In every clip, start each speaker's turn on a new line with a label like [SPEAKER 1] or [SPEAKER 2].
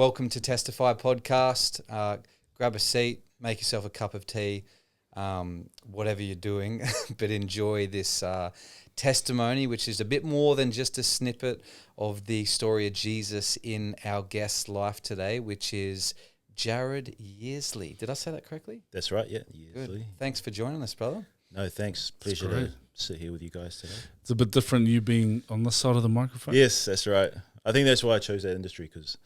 [SPEAKER 1] welcome to Testify Podcast. Grab a seat, make yourself a cup of tea, whatever you're doing, but enjoy this testimony, which is a bit more than just a snippet of the story of Jesus in our guest's life today, which is Jared Yearsley. Did I say that correctly?
[SPEAKER 2] That's right, yeah. Yearsley.
[SPEAKER 1] Good. Thanks for joining us, brother.
[SPEAKER 2] No, thanks. Pleasure to sit here with you guys today.
[SPEAKER 3] It's a bit different you being on this side of the microphone.
[SPEAKER 2] Yes, that's right. I think that's why I chose that industry, because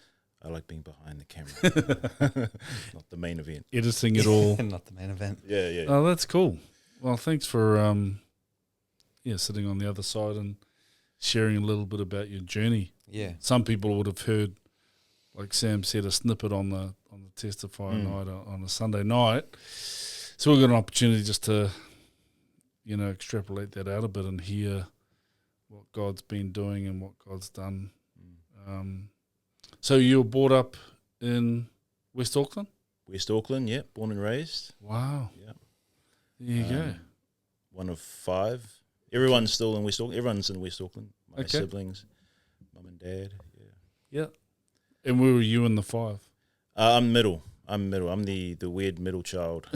[SPEAKER 2] I like being behind the camera, not the main event.
[SPEAKER 3] Editing it all.
[SPEAKER 1] Not the main event.
[SPEAKER 2] Yeah.
[SPEAKER 3] Oh, that's cool. Well, thanks for sitting on the other side and sharing a little bit about your journey.
[SPEAKER 1] Yeah.
[SPEAKER 3] Some people would have heard, like Sam said, a snippet on the Testify night on a Sunday night. So we've got an opportunity just to, extrapolate that out a bit and hear what God's been doing and what God's done. So you were brought up in West Auckland?
[SPEAKER 2] West Auckland, yeah, born and raised.
[SPEAKER 3] Wow.
[SPEAKER 2] Yeah.
[SPEAKER 3] There you go.
[SPEAKER 2] One of 5. Everyone's still in West Auckland. Everyone's in West Auckland. My siblings, mum and dad.
[SPEAKER 3] Yeah. And where were you in the 5?
[SPEAKER 2] I'm middle. I'm the weird middle child.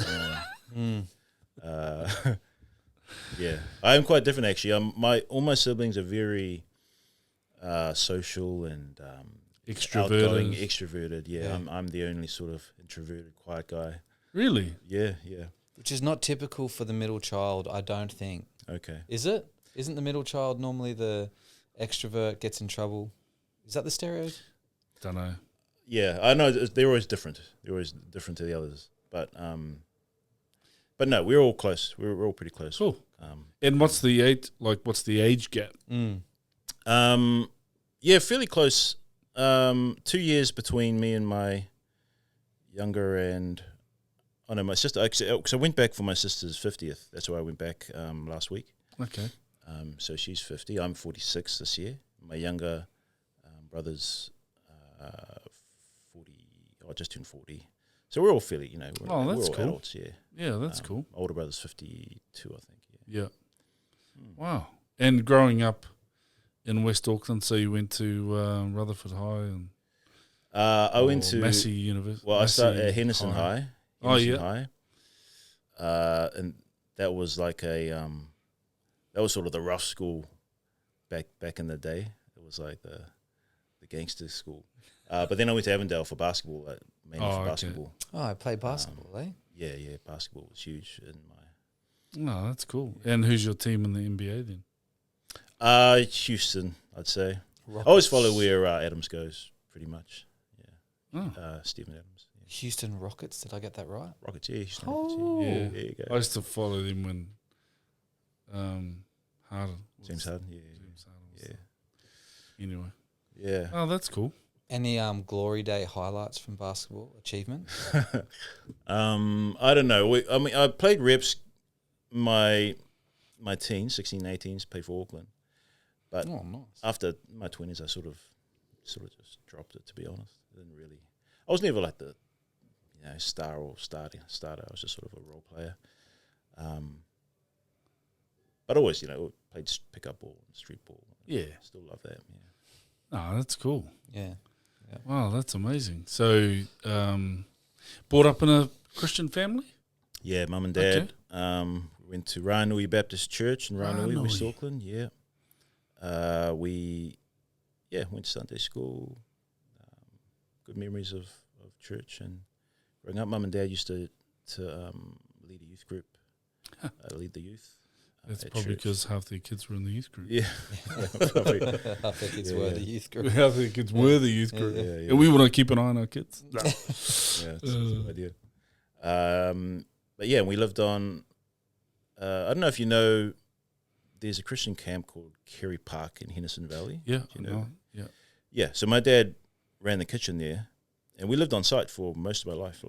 [SPEAKER 2] Yeah, I am quite different actually. All my siblings are very social and outgoing, extroverted. Yeah. I'm the only sort of introverted, quiet guy.
[SPEAKER 3] Really?
[SPEAKER 2] Yeah.
[SPEAKER 1] Which is not typical for the middle child, I don't think.
[SPEAKER 2] Okay.
[SPEAKER 1] Is it? Isn't the middle child normally the extrovert, gets in trouble? Is that the stereotype?
[SPEAKER 3] Don't know.
[SPEAKER 2] Yeah, I know they're always different. They're always different to the others. But no, we're all close. We're all pretty close.
[SPEAKER 3] Cool. And what's the age gap?
[SPEAKER 2] Yeah, fairly close. 2 years between me and my younger and my sister. Because I went back for my sister's 50th. That's why I went back last week.
[SPEAKER 3] Okay.
[SPEAKER 2] So she's 50. I'm 46 this year. My younger brother's 40. I just turned 40. So we're all fairly, we're all
[SPEAKER 3] cool.
[SPEAKER 2] adults, yeah.
[SPEAKER 3] Yeah, that's cool.
[SPEAKER 2] Older brother's 52, I think.
[SPEAKER 3] Yeah. Wow. And growing up in West Auckland, so you went to Rutherford High and
[SPEAKER 2] I went to
[SPEAKER 3] Massey University.
[SPEAKER 2] Well, I started at Henderson High.
[SPEAKER 3] High.
[SPEAKER 2] And that was like that was sort of the rough school back in the day. It was like the gangster school. But then I went to Avondale for basketball, mainly for basketball.
[SPEAKER 1] Oh, I played basketball,
[SPEAKER 2] Yeah, basketball was huge in my...
[SPEAKER 3] No, that's cool. And who's your team in the NBA then?
[SPEAKER 2] Houston, I'd say.
[SPEAKER 1] Rockets.
[SPEAKER 2] I always follow where Adams goes, pretty much. Yeah. Stephen Adams. Yeah.
[SPEAKER 1] Houston Rockets, did I get that right?
[SPEAKER 2] Rockets, yeah. Houston
[SPEAKER 1] Oh.
[SPEAKER 2] Rockets,
[SPEAKER 3] Yeah.
[SPEAKER 2] There you go.
[SPEAKER 3] I used to follow them when Harden.
[SPEAKER 2] James Harden, yeah.
[SPEAKER 3] James Harden was
[SPEAKER 2] Yeah.
[SPEAKER 3] Anyway.
[SPEAKER 2] Yeah.
[SPEAKER 3] Oh, that's cool.
[SPEAKER 1] Any glory day highlights from basketball achievement?
[SPEAKER 2] I don't know. I played reps my teens, 16, 18s, played for Auckland. But
[SPEAKER 1] nice.
[SPEAKER 2] after my 20s, I sort of just dropped it, to be honest. I was never like the star or starter. I was just sort of a role player. But always, played pickup ball and street ball.
[SPEAKER 3] Yeah.
[SPEAKER 2] Still love that, yeah.
[SPEAKER 3] Oh, that's cool.
[SPEAKER 1] Yeah.
[SPEAKER 3] Wow, that's amazing. So, brought up in a Christian family?
[SPEAKER 2] Yeah, mum and dad.
[SPEAKER 3] Okay.
[SPEAKER 2] Went to Ranui Baptist Church in Ranui, West
[SPEAKER 3] Ranui.
[SPEAKER 2] Auckland, yeah. We went to Sunday school. Good memories of church and growing up. Mum and dad used to lead a youth group, lead the youth.
[SPEAKER 3] That's probably because half their kids were in the youth group.
[SPEAKER 2] Yeah.
[SPEAKER 1] I think it's were the youth group.
[SPEAKER 3] Half their kids were the youth group.
[SPEAKER 2] Yeah.
[SPEAKER 3] And we want to keep an eye on our kids.
[SPEAKER 2] Yeah, that's a good idea. But yeah, we lived on, I don't know if you know, there's a Christian camp called Kerry Park in Henderson Valley.
[SPEAKER 3] Yeah,
[SPEAKER 2] Do you know?
[SPEAKER 3] Yeah.
[SPEAKER 2] Yeah, so my dad ran the kitchen there, and we lived on site for most of my life.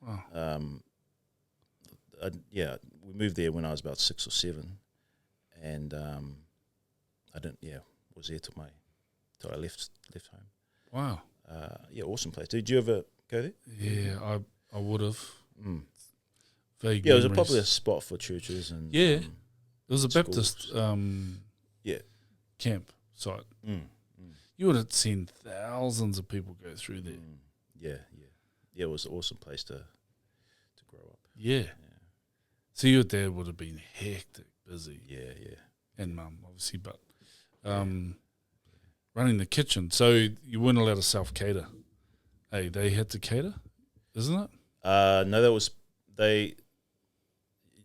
[SPEAKER 3] Wow.
[SPEAKER 2] We moved there when I was about 6 or 7, and was there till I left home.
[SPEAKER 3] Wow.
[SPEAKER 2] Awesome place. Did you ever go there?
[SPEAKER 3] Yeah, I would have. Vague
[SPEAKER 2] Yeah, it was a
[SPEAKER 3] memories.
[SPEAKER 2] popular spot for churches and
[SPEAKER 3] It was a
[SPEAKER 2] schools.
[SPEAKER 3] Baptist camp site. You would have seen thousands of people go through there.
[SPEAKER 2] Yeah. It was an awesome place to grow up.
[SPEAKER 3] Yeah. So your dad would have been hectic, busy.
[SPEAKER 2] Yeah.
[SPEAKER 3] And mum, obviously, but running the kitchen. So you weren't allowed to self-cater. Hey, they had to cater, isn't it?
[SPEAKER 2] No, that was they.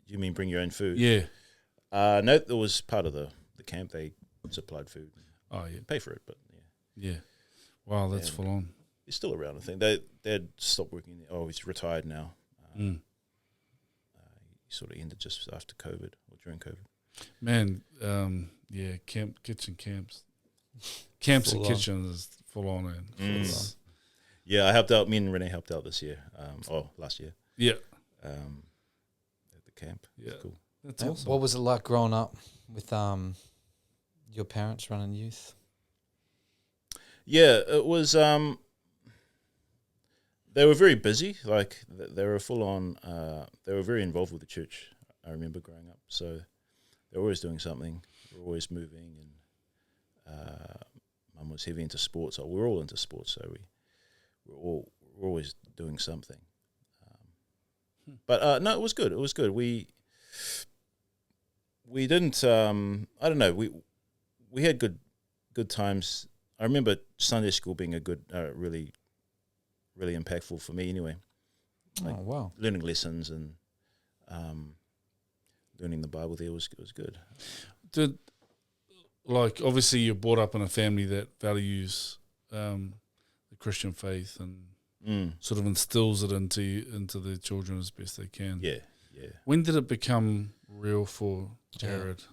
[SPEAKER 2] You mean bring your own food?
[SPEAKER 3] Yeah.
[SPEAKER 2] No, that was part of the camp. They supplied food.
[SPEAKER 3] Oh, yeah.
[SPEAKER 2] Pay for it, but
[SPEAKER 3] Yeah. Wow, that's full on.
[SPEAKER 2] he's still around. I think they'd stopped working. Oh, he's retired now. He sort of ended just after COVID or during COVID.
[SPEAKER 3] Man, kitchen camps. Camps
[SPEAKER 1] Full
[SPEAKER 3] and
[SPEAKER 1] on.
[SPEAKER 3] kitchens is full on, man.
[SPEAKER 2] Yeah, I helped out. Me and Renee helped out this year. Last year.
[SPEAKER 3] Yeah.
[SPEAKER 2] At the camp.
[SPEAKER 3] Yeah.
[SPEAKER 2] It's cool.
[SPEAKER 3] That's awesome.
[SPEAKER 1] What was it like growing up with your parents running youth?
[SPEAKER 2] Yeah, it was. They were very busy. Like they were full on. They were very involved with the church. I remember growing up, so they were always doing something. They were always moving, and Mum was heavy into sports. So we were all into sports, so we're always doing something. But no, it was good. It was good. We didn't. I don't know. We had good times. I remember Sunday school being a good, really impactful for me. Anyway, like
[SPEAKER 1] Oh, wow.
[SPEAKER 2] learning lessons and learning the Bible there was good.
[SPEAKER 3] Obviously you're brought up in a family that values the Christian faith and sort of instills it into their children as best they can.
[SPEAKER 2] Yeah.
[SPEAKER 3] When did it become real for Jared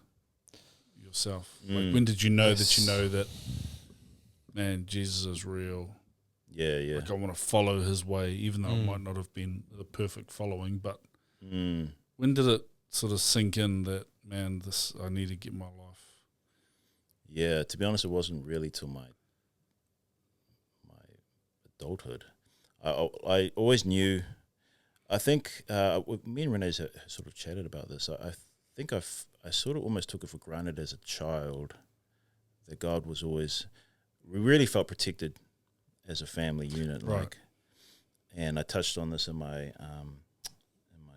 [SPEAKER 3] yourself? Like, when did you know that you know that, man, Jesus is real?
[SPEAKER 2] Yeah.
[SPEAKER 3] Like, I want to follow his way, even though it might not have been the perfect following. But when did it sort of sink in that, man, I need to get my life?
[SPEAKER 2] Yeah, to be honest, it wasn't really till my adulthood. I always knew. I think me and Renee sort of chatted about this. I think I sort of almost took it for granted as a child that God was always. We really felt protected as a family unit,
[SPEAKER 3] Right.
[SPEAKER 2] And I touched on this in my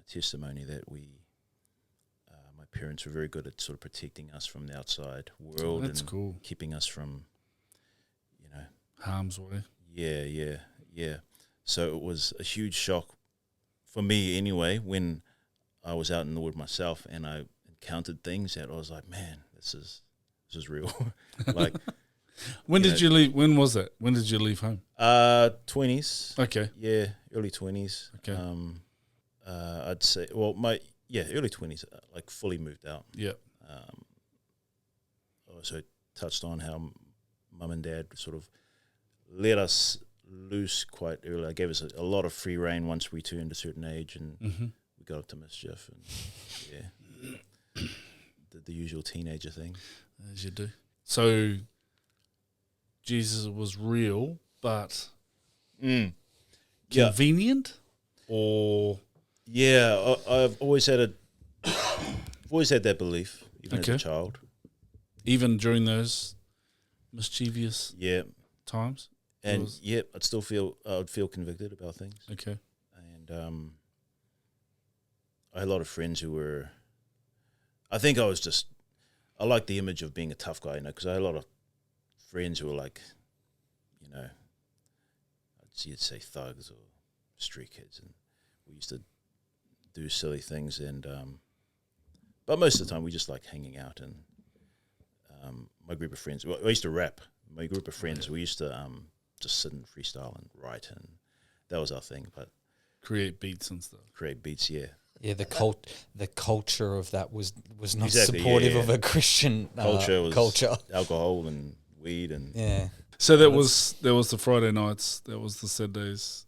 [SPEAKER 2] testimony that my parents were very good at sort of protecting us from the outside world.
[SPEAKER 3] That's
[SPEAKER 2] and
[SPEAKER 3] cool.
[SPEAKER 2] keeping us from,
[SPEAKER 3] Harm's way.
[SPEAKER 2] Yeah. So it was a huge shock for me anyway when I was out in the wood myself and I encountered things that I was like, man, this is real. Like,
[SPEAKER 3] When did you leave? When was that? When did you leave home?
[SPEAKER 2] 20s.
[SPEAKER 3] Okay.
[SPEAKER 2] Yeah, early 20s.
[SPEAKER 3] Okay.
[SPEAKER 2] I'd say, early 20s, like fully moved out.
[SPEAKER 3] Yeah.
[SPEAKER 2] I also touched on how Mum and Dad sort of let us loose quite early. Gave us a lot of free rein once we turned a certain age, and we got up to mischief, and the usual teenager thing.
[SPEAKER 3] As you do. So Jesus was real, but convenient, or
[SPEAKER 2] I've always had that belief, even as a child.
[SPEAKER 3] even during those mischievous times.
[SPEAKER 2] And I'd still feel convicted about things.
[SPEAKER 3] Okay.
[SPEAKER 2] And I had a lot of friends who were. I think I liked the image of being a tough guy, because I had a lot of friends who were like, you'd say thugs or street kids, and we used to do silly things, and but most of the time we just like hanging out, and my group of friends. I used to rap. My group of friends, we used to just sit and freestyle and write, and that was our thing. But
[SPEAKER 3] create beats and stuff.
[SPEAKER 1] Yeah, the culture of that was not
[SPEAKER 2] Exactly,
[SPEAKER 1] supportive of a Christian culture.
[SPEAKER 2] Alcohol and weed and
[SPEAKER 3] So that was the Friday nights. That was the Saturdays.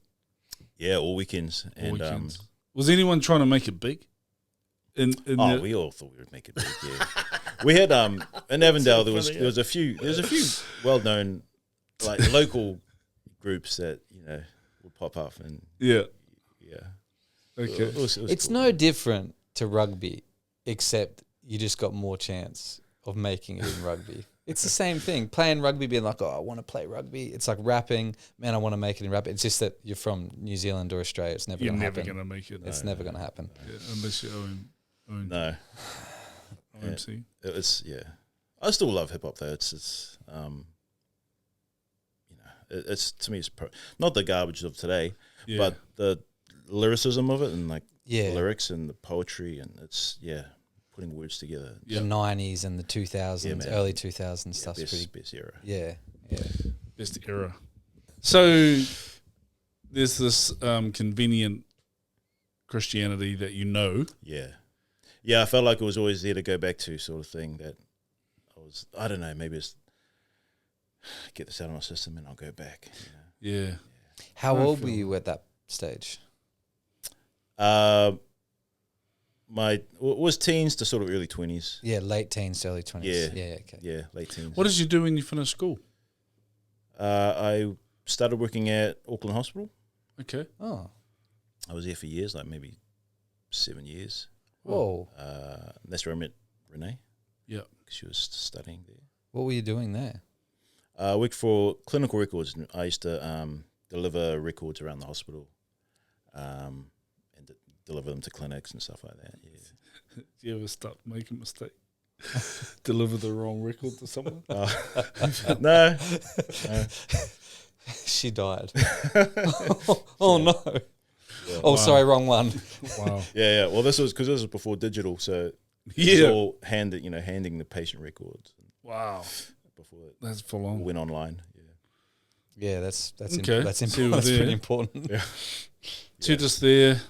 [SPEAKER 2] Yeah, all weekends.
[SPEAKER 3] Weekends. Was anyone trying to make it big?
[SPEAKER 2] We all thought we would make it big. Yeah, we had in Avondale there was a few well known like local groups that would pop up, and
[SPEAKER 3] Okay.
[SPEAKER 2] It was
[SPEAKER 1] It's
[SPEAKER 2] cool.
[SPEAKER 1] no different to rugby, except you just got more chance of making it in rugby. It's the same thing. Playing rugby, being like, oh, I want to play rugby. It's like rapping. Man, I want to make it in rap. It's just that you're from New Zealand or Australia. It's never
[SPEAKER 3] You're
[SPEAKER 1] going to
[SPEAKER 3] never
[SPEAKER 1] happen.
[SPEAKER 3] going to make it.
[SPEAKER 1] It's never going to happen.
[SPEAKER 3] Yeah, unless you own
[SPEAKER 2] No.
[SPEAKER 3] OMC.
[SPEAKER 2] It's I still love hip hop though. It's it's to me it's not the garbage of today,
[SPEAKER 3] Yeah.
[SPEAKER 2] but the lyricism of it and like
[SPEAKER 1] Yeah.
[SPEAKER 2] the lyrics and the poetry and it's putting words together.
[SPEAKER 3] Yeah.
[SPEAKER 1] The 90s and the 2000s,
[SPEAKER 2] Yeah, man.
[SPEAKER 1] early 2000s stuff's pretty.
[SPEAKER 2] Best era.
[SPEAKER 1] Yeah. Yeah.
[SPEAKER 3] Best era. So there's this convenient Christianity that you know.
[SPEAKER 2] Yeah, I felt like it was always there to go back to, sort of thing. That I don't know, maybe it's get this out of my system and I'll go back.
[SPEAKER 3] Yeah.
[SPEAKER 1] How
[SPEAKER 3] I
[SPEAKER 1] old
[SPEAKER 3] feel-
[SPEAKER 1] were you at that stage?
[SPEAKER 2] Was teens to sort of early 20s.
[SPEAKER 1] Yeah, late teens, early 20s.
[SPEAKER 2] Yeah.
[SPEAKER 1] Yeah, okay.
[SPEAKER 2] Yeah, late teens.
[SPEAKER 3] What did you do when you finished school?
[SPEAKER 2] I started working at Auckland Hospital.
[SPEAKER 3] Okay.
[SPEAKER 1] Oh,
[SPEAKER 2] I was there for years, like maybe 7 years.
[SPEAKER 1] whoa.
[SPEAKER 2] That's where I met Renee.
[SPEAKER 3] Yeah.
[SPEAKER 2] Because she was studying there.
[SPEAKER 1] What were you doing there?
[SPEAKER 2] I worked for Clinical Records. I used to deliver records around the hospital and deliver them to clinics and stuff like that. Yeah.
[SPEAKER 3] Do you ever start making a mistake? Deliver the wrong record to someone?
[SPEAKER 2] No.
[SPEAKER 1] She died. Oh, no.
[SPEAKER 2] Yeah.
[SPEAKER 1] Oh, sorry, wrong one.
[SPEAKER 3] Wow.
[SPEAKER 2] Yeah. Well, this was before digital, so it was
[SPEAKER 3] Yeah.
[SPEAKER 2] all handing the patient records
[SPEAKER 3] Wow.
[SPEAKER 2] before it
[SPEAKER 3] That's full
[SPEAKER 2] all
[SPEAKER 3] on.
[SPEAKER 2] went online. Yeah.
[SPEAKER 1] Yeah, that's
[SPEAKER 3] Okay.
[SPEAKER 1] that's
[SPEAKER 3] So
[SPEAKER 1] important.
[SPEAKER 3] you were
[SPEAKER 1] That's
[SPEAKER 3] there.
[SPEAKER 1] pretty important.
[SPEAKER 2] Yeah.
[SPEAKER 3] So you're just there,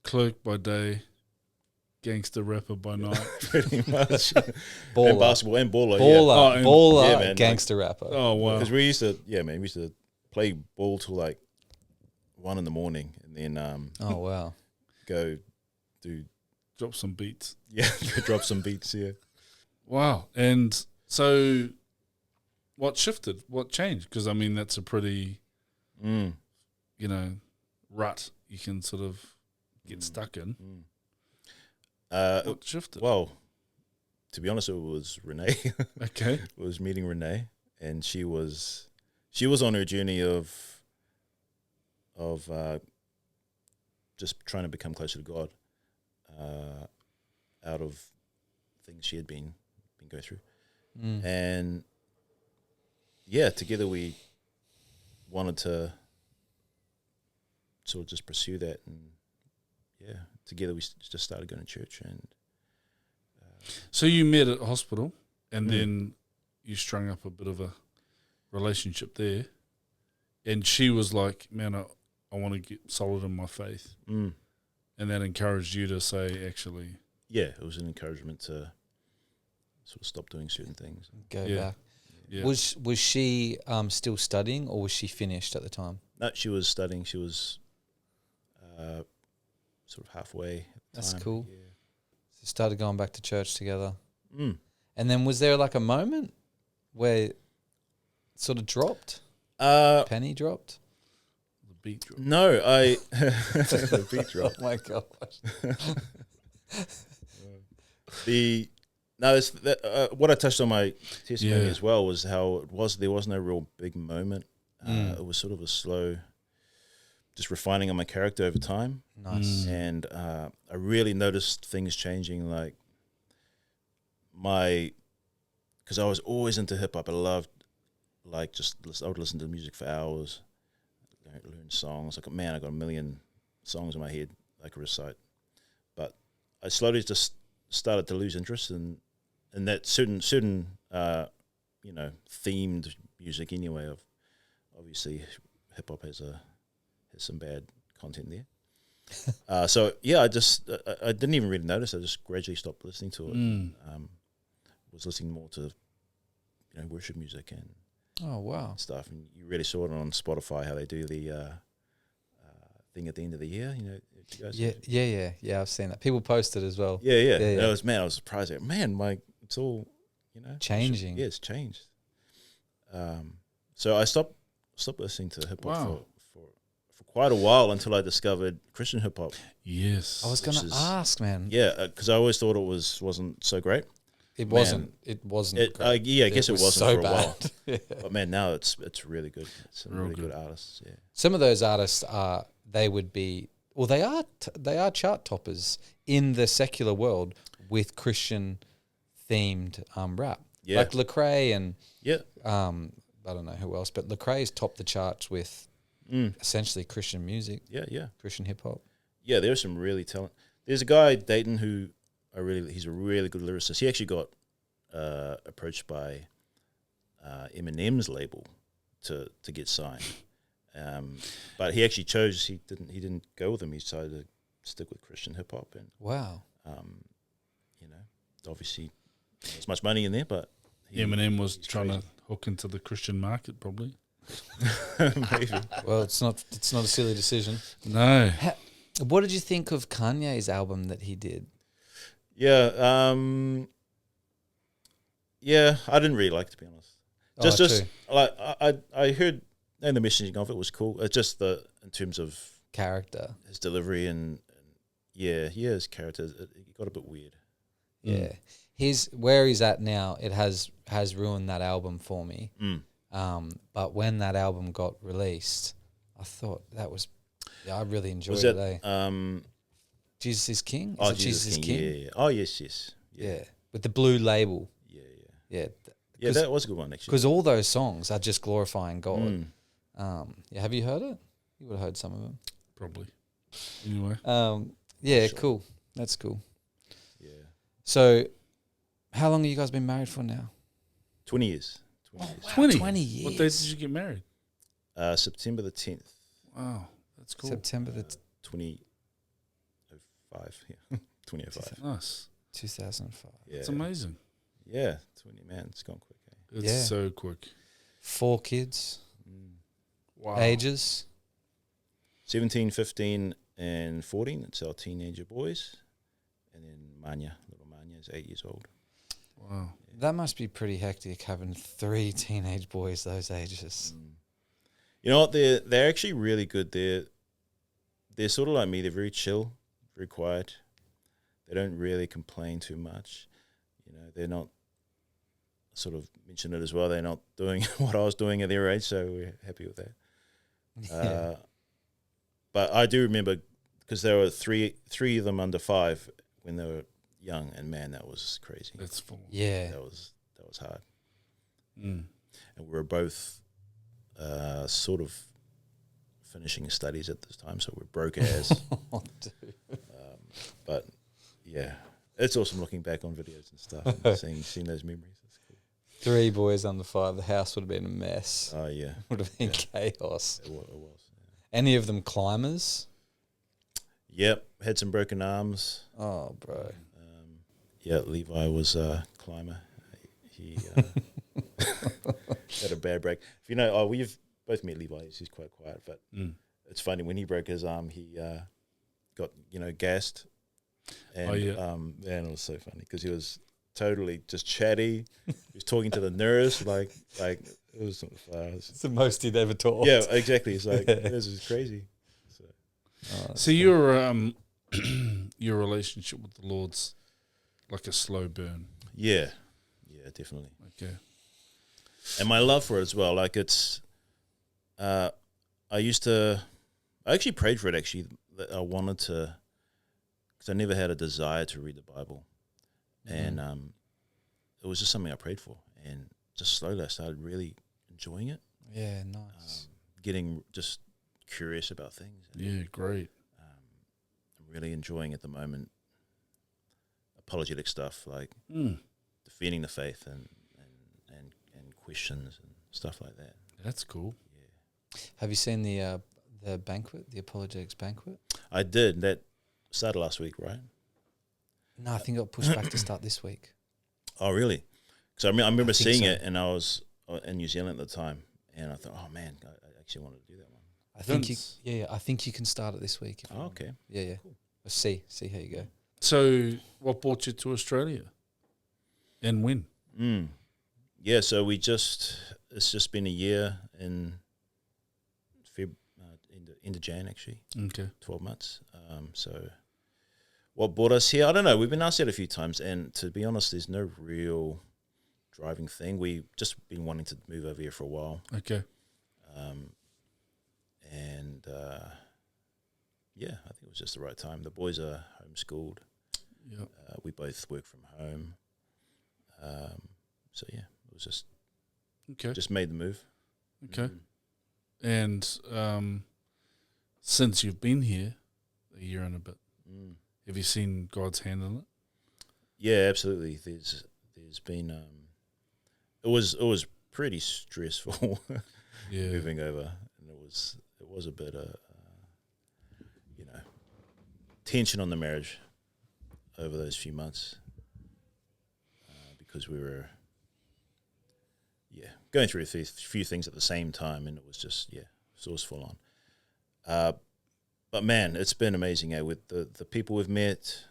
[SPEAKER 3] clerk by day, gangster rapper by night.
[SPEAKER 2] Pretty much.
[SPEAKER 1] Baller.
[SPEAKER 2] And basketball and baller.
[SPEAKER 1] Baller,
[SPEAKER 3] and-
[SPEAKER 1] baller,
[SPEAKER 2] Yeah, man,
[SPEAKER 1] gangster rapper.
[SPEAKER 3] Oh, wow.
[SPEAKER 2] Because we used to play ball till like 1 a.m. and then
[SPEAKER 1] Oh, wow.
[SPEAKER 2] go do
[SPEAKER 3] Drop some beats.
[SPEAKER 2] go drop some beats. Yeah.
[SPEAKER 3] Wow. And so what shifted? What changed? Because, I mean, that's a pretty,
[SPEAKER 2] Mm.
[SPEAKER 3] rut you can sort of get stuck in. What shifted?
[SPEAKER 2] Well, to be honest, it was Renee.
[SPEAKER 3] Okay.
[SPEAKER 2] It was meeting Renee, and she was on her journey of just trying to become closer to God, out of things she had been going through, and together we wanted to sort of just pursue that, and together we just started going to church, and
[SPEAKER 3] So you met at hospital and then you strung up a bit of a relationship there. And she was like, man, I want to get solid in my faith. And that encouraged you to say, actually.
[SPEAKER 2] Yeah, it was an encouragement to sort of stop doing certain things.
[SPEAKER 1] Go
[SPEAKER 3] Yeah.
[SPEAKER 1] back.
[SPEAKER 3] Yeah.
[SPEAKER 1] Was she still studying, or was she finished at the time?
[SPEAKER 2] No, she was studying. She was sort of halfway at the
[SPEAKER 1] That's
[SPEAKER 2] time.
[SPEAKER 1] cool.
[SPEAKER 2] Yeah.
[SPEAKER 1] So started going back to church together.
[SPEAKER 2] Mm.
[SPEAKER 1] And then was there like a moment where it sort of dropped? Penny dropped?
[SPEAKER 3] The beat drop.
[SPEAKER 2] No, the beat drop.
[SPEAKER 1] Oh my gosh.
[SPEAKER 2] What I touched on my testimony
[SPEAKER 3] Yeah.
[SPEAKER 2] as well was how there was no real big moment. It was sort of a slow, just refining on my character over time.
[SPEAKER 1] Nice.
[SPEAKER 2] And I really noticed things changing, like because I was always into hip hop. I loved, I would listen to music for hours, learn songs. Like, man, I got a million songs in my head I could recite. But I slowly just started to lose interest in that certain themed music anyway. Of obviously hip hop has some bad content there. So yeah, I didn't even really notice. I just gradually stopped listening to it. Was listening more to worship music and
[SPEAKER 1] Oh, wow.
[SPEAKER 2] stuff. And you really saw it on Spotify how they do the thing at the end of the year. You guys
[SPEAKER 1] Yeah. I've seen that. People post it as well.
[SPEAKER 2] Yeah.
[SPEAKER 1] Yeah.
[SPEAKER 2] And I was surprised. Like, man, it's all
[SPEAKER 1] Changing.
[SPEAKER 2] Yeah, it's changed. So I stopped listening to hip hop
[SPEAKER 3] Wow.
[SPEAKER 2] for quite a while until I discovered Christian hip hop.
[SPEAKER 3] Yes.
[SPEAKER 1] I was going to ask, man.
[SPEAKER 2] Yeah, because I always thought it wasn't so great.
[SPEAKER 1] It
[SPEAKER 2] Man,
[SPEAKER 1] wasn't. It wasn't. Great.
[SPEAKER 2] Yeah, I guess it wasn't
[SPEAKER 1] so
[SPEAKER 2] for a while.
[SPEAKER 1] bad.
[SPEAKER 2] But man, now it's really good. It's some
[SPEAKER 3] Real
[SPEAKER 2] really
[SPEAKER 3] good.
[SPEAKER 2] good artists. Yeah.
[SPEAKER 1] Some of those artists are. They would be. Well, they are chart toppers in the secular world with Christian themed rap.
[SPEAKER 2] Yeah.
[SPEAKER 1] Like Lecrae and
[SPEAKER 2] Yeah.
[SPEAKER 1] I don't know who else, but Lecrae's topped the charts with essentially Christian music,
[SPEAKER 2] Yeah. Yeah.
[SPEAKER 1] Christian hip hop.
[SPEAKER 2] Yeah. There's some really talent. There's a guy Dayton who he's a really good lyricist. He actually got approached by Eminem's label to get signed, but he actually chose he didn't go with them. He decided to stick with Christian hip hop, and
[SPEAKER 1] Wow.
[SPEAKER 2] obviously there's much money in there, but
[SPEAKER 3] Eminem was trying to hook into the Christian market, probably.
[SPEAKER 2] maybe.
[SPEAKER 1] Well, it's not a silly decision.
[SPEAKER 3] No.
[SPEAKER 1] What did you think of Kanye's album that he did?
[SPEAKER 2] Yeah, I didn't really like it, to be honest. Just
[SPEAKER 1] too.
[SPEAKER 2] like I heard, and the messaging of it was cool. It's just in terms of
[SPEAKER 1] Character.
[SPEAKER 2] his delivery and his character, it got a bit weird.
[SPEAKER 1] Yeah. Where he's at now, it has ruined that album for me. But when that album got released, I thought I really enjoyed
[SPEAKER 2] Was
[SPEAKER 1] it.
[SPEAKER 2] that
[SPEAKER 1] Jesus is King?
[SPEAKER 2] Oh,
[SPEAKER 1] Is it Jesus is King?
[SPEAKER 2] Yeah. Oh, yes.
[SPEAKER 1] Yeah. With the blue label.
[SPEAKER 2] Yeah.
[SPEAKER 1] Yeah.
[SPEAKER 2] That was a good one, actually.
[SPEAKER 1] Because all those songs are just glorifying God.
[SPEAKER 2] Mm.
[SPEAKER 1] Have you heard it? You would have heard some of them.
[SPEAKER 3] Probably. Anyway.
[SPEAKER 1] Yeah,
[SPEAKER 2] Sure.
[SPEAKER 1] cool. That's cool.
[SPEAKER 2] Yeah.
[SPEAKER 1] So, how long have you guys been married for now?
[SPEAKER 2] 20 years. 20 years.
[SPEAKER 1] 20 years.
[SPEAKER 3] What date did you get married?
[SPEAKER 2] September the 10th,
[SPEAKER 3] Wow, that's cool.
[SPEAKER 1] September
[SPEAKER 2] 2005. Yeah. 2005.
[SPEAKER 3] Nice.
[SPEAKER 1] 2005.
[SPEAKER 2] Yeah.
[SPEAKER 3] It's amazing.
[SPEAKER 2] Yeah. 20, man. It's gone quick. Eh?
[SPEAKER 3] It's
[SPEAKER 1] Yeah.
[SPEAKER 3] so quick.
[SPEAKER 1] 4 kids.
[SPEAKER 3] Wow.
[SPEAKER 1] Ages.
[SPEAKER 2] 17, 15, and 14. It's our teenager boys. And then little Manya is 8 years old.
[SPEAKER 3] Wow.
[SPEAKER 1] That must be pretty hectic having 3 teenage boys those ages.
[SPEAKER 2] You know what? They're actually really good. They're sort of like me. They're very chill, very quiet. They don't really complain too much. They're not, sort of mentioned it as well, they're not doing what I was doing at their age, so we're happy with that.
[SPEAKER 1] Yeah.
[SPEAKER 2] But I do remember, because there were three of them under 5 when they were young, and man, that was crazy.
[SPEAKER 3] That's full.
[SPEAKER 1] Yeah.
[SPEAKER 2] That was hard.
[SPEAKER 3] Mm.
[SPEAKER 2] And we were both sort of finishing studies at this time, so we're broke as.
[SPEAKER 1] Oh, dude.
[SPEAKER 2] But yeah, it's awesome looking back on videos and stuff and seeing those memories. That's cool.
[SPEAKER 1] 3 boys under 5. The house would have been a mess.
[SPEAKER 2] Oh yeah,
[SPEAKER 1] Would have been chaos.
[SPEAKER 2] it was.
[SPEAKER 1] Any of them climbers?
[SPEAKER 2] Yep, had some broken arms.
[SPEAKER 1] Oh, bro.
[SPEAKER 2] Yeah, Levi was a climber. He had a bad break. If you know, we've both met Levi. He's quite quiet, but it's funny when he broke his arm, he got gassed, and man, it was so funny because he was totally just chatty. He was talking to the nurse like it was.
[SPEAKER 1] It's the most he'd ever talked.
[SPEAKER 2] Yeah, exactly. It's like this is crazy.
[SPEAKER 3] So your your relationship with the Lord's like a slow burn.
[SPEAKER 2] Yeah, definitely.
[SPEAKER 3] Okay.
[SPEAKER 2] And my love for it as well. Like it's, I actually prayed for it. Actually, that I wanted to, because I never had a desire to read the Bible, and it was just something I prayed for, and just slowly I started really enjoying it.
[SPEAKER 1] Yeah, nice.
[SPEAKER 2] Getting just curious about things. And,
[SPEAKER 3] Yeah, great.
[SPEAKER 2] I'm really enjoying at the moment apologetic stuff like
[SPEAKER 3] Mm.
[SPEAKER 2] defending the faith and questions and stuff like that.
[SPEAKER 3] That's cool.
[SPEAKER 1] Have you seen the banquet, the apologetics banquet?
[SPEAKER 2] I did. That started last week, right?
[SPEAKER 1] No, I think it got pushed back to start this week.
[SPEAKER 2] Oh, really? Because I remember
[SPEAKER 1] think
[SPEAKER 2] seeing
[SPEAKER 1] so.
[SPEAKER 2] it, and I was in New Zealand at the time, and I thought, oh man, I actually wanted to do that one.
[SPEAKER 1] I think
[SPEAKER 3] Vince.
[SPEAKER 1] I think you can start it this week. If you
[SPEAKER 2] Oh,
[SPEAKER 1] want.
[SPEAKER 2] okay.
[SPEAKER 1] Yeah.
[SPEAKER 2] Cool.
[SPEAKER 1] Let's see how you go.
[SPEAKER 3] So what brought you to Australia? And when?
[SPEAKER 2] Yeah, so it's just been a year in end of Jan, actually,
[SPEAKER 3] Okay.
[SPEAKER 2] 12 months. So What brought us here? I don't know. We've been asked that a few times, and to be honest, there's no real driving thing. We've just been wanting to move over here for a while.
[SPEAKER 3] Okay.
[SPEAKER 2] And yeah, I think it was just the right time. The boys are homeschooled.
[SPEAKER 3] Yeah.
[SPEAKER 2] We both work from home. So yeah, it was just made the move.
[SPEAKER 3] Okay. And since you've been here a year and a bit, have you seen God's hand in it?
[SPEAKER 2] Yeah, absolutely. There's been it was pretty stressful moving over, and it was a bit tension on the marriage over those few months because we were going through a few things at the same time, and it was just it was full on. But man, it's been amazing. With the people we've met,